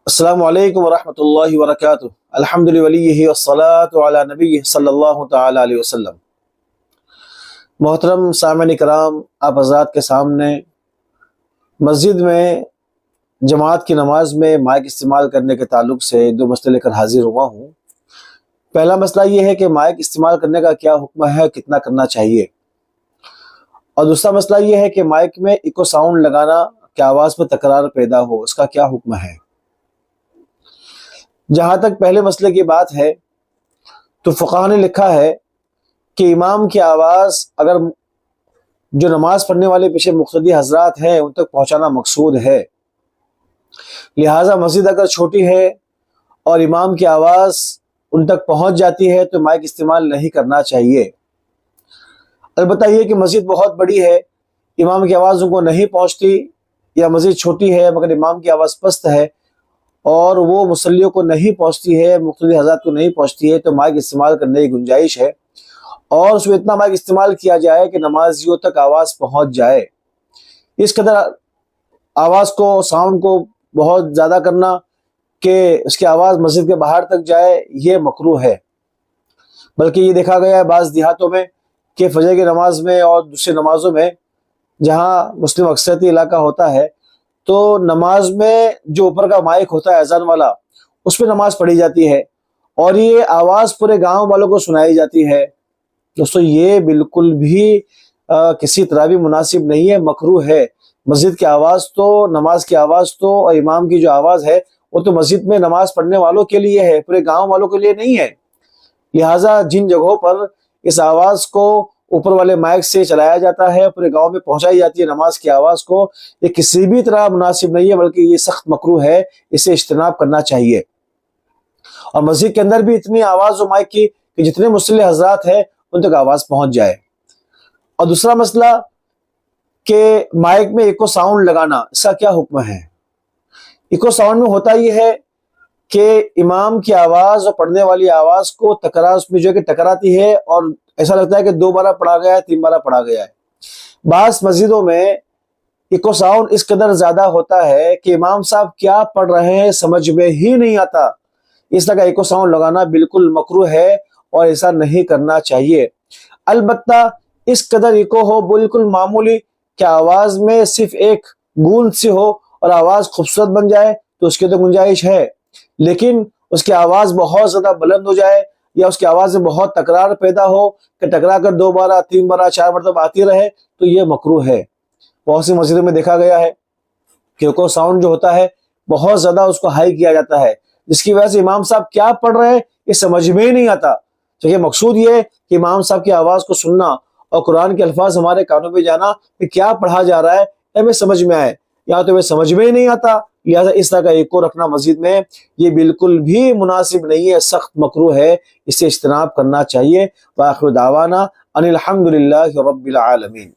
السلام علیکم ورحمۃ اللہ وبرکاتہ۔ الحمد للہ والصلاۃ علی نبی صلی اللہ تعالی علیہ وسلم۔ محترم سامعین کرام، آپ حضرات کے سامنے مسجد میں جماعت کی نماز میں مائک استعمال کرنے کے تعلق سے دو مسئلے لے کر حاضر ہوا ہوں۔ پہلا مسئلہ یہ ہے کہ مائک استعمال کرنے کا کیا حکم ہے، کتنا کرنا چاہیے، اور دوسرا مسئلہ یہ ہے کہ مائک میں ایکو ساؤنڈ لگانا کہ آواز میں تکرار پیدا ہو، اس کا کیا حکم ہے۔ جہاں تک پہلے مسئلے کی بات ہے تو فقہاء نے لکھا ہے کہ امام کی آواز اگر جو نماز پڑھنے والے پیچھے مقتدی حضرات ہیں ان تک پہنچانا مقصود ہے، لہٰذا مسجد اگر چھوٹی ہے اور امام کی آواز ان تک پہنچ جاتی ہے تو مائک استعمال نہیں کرنا چاہیے۔ البتہ یہ کہ مسجد بہت بڑی ہے، امام کی آواز ان کو نہیں پہنچتی، یا مسجد چھوٹی ہے مگر امام کی آواز پست ہے اور وہ مصلیوں کو نہیں پہنچتی ہے، مقتدی حضرات کو نہیں پہنچتی ہے، تو مائک استعمال کرنے کی گنجائش ہے، اور اس میں اتنا مائک استعمال کیا جائے کہ نمازیوں تک آواز پہنچ جائے۔ اس قدر آواز کو، ساؤنڈ کو بہت زیادہ کرنا کہ اس کی آواز مسجد کے باہر تک جائے، یہ مکروہ ہے۔ بلکہ یہ دیکھا گیا ہے بعض دیہاتوں میں کہ فجر کی نماز میں اور دوسری نمازوں میں جہاں مسلم اکثریتی علاقہ ہوتا ہے تو نماز میں جو اوپر کا مائک ہوتا ہے اذان والا، اس پہ نماز پڑھی جاتی ہے اور یہ آواز پورے گاؤں والوں کو سنائی جاتی ہے۔ دوستو یہ بالکل بھی کسی طرح بھی مناسب نہیں ہے، مکروہ ہے۔ مسجد کی آواز تو، نماز کی آواز تو، اور امام کی جو آواز ہے وہ تو مسجد میں نماز پڑھنے والوں کے لیے ہے، پورے گاؤں والوں کے لیے نہیں ہے۔ لہٰذا جن جگہوں پر اس آواز کو اوپر والے مائک سے چلایا جاتا ہے، پورے گاؤں میں پہنچائی جاتی ہے نماز کی آواز کو، یہ کسی بھی طرح مناسب نہیں ہے، بلکہ یہ سخت مکروہ ہے، اسے اجتناب کرنا چاہیے۔ اور مسجد کے اندر بھی اتنی آواز ہو مائک کی کہ جتنے مصلی حضرات ہیں ان تک آواز پہنچ جائے۔ اور دوسرا مسئلہ کہ مائک میں ایکو ساؤنڈ لگانا، اس کا کیا حکم ہے۔ ایکو ساؤنڈ میں ہوتا یہ ہے کہ امام کی آواز اور پڑھنے والی آواز کو تکرار، اس میں جو ہے کہ ٹکراتی ہے اور ایسا لگتا ہے کہ 2 بار پڑھا گیا ہے، 3 بار پڑھا گیا ہے۔ بعض مسجدوں میں ایکو ساؤنڈ اس قدر زیادہ ہوتا ہے کہ امام صاحب کیا پڑھ رہے ہیں سمجھ میں ہی نہیں آتا۔ اس طرح کا ایکو ساؤنڈ لگانا بالکل مکروہ ہے اور ایسا نہیں کرنا چاہیے۔ البتہ اس قدر ایکو ہو بالکل معمولی کہ آواز میں صرف ایک گونج سی ہو اور آواز خوبصورت بن جائے تو اس کی تو گنجائش ہے، لیکن اس کی آواز بہت زیادہ بلند ہو جائے یا اس کی آواز میں بہت تکرار پیدا ہو کہ ٹکرا کر 2 بار 3 بار 4 مرتبہ آتی رہے تو یہ مکروہ ہے۔ بہت سی مسجدوں میں دیکھا گیا ہے کہ ایکو ساؤنڈ جو ہوتا ہے بہت زیادہ اس کو ہائی کیا جاتا ہے، جس کی وجہ سے امام صاحب کیا پڑھ رہے ہیں یہ سمجھ میں ہی نہیں آتا۔ چاہیے مقصود یہ ہے کہ امام صاحب کی آواز کو سننا اور قرآن کے الفاظ ہمارے کانوں پہ جانا کہ کیا پڑھا جا رہا ہے ہمیں سمجھ میں آئے، یا تو ہمیں سمجھ میں ہی نہیں آتا، لہٰذا اس طرح کا ایکو رکھنا مسجد میں یہ بالکل بھی مناسب نہیں ہے، سخت مکروہ ہے، اسے اجتناب کرنا چاہیے۔ وآخر دعوانا ان الحمد للہ رب العالمین۔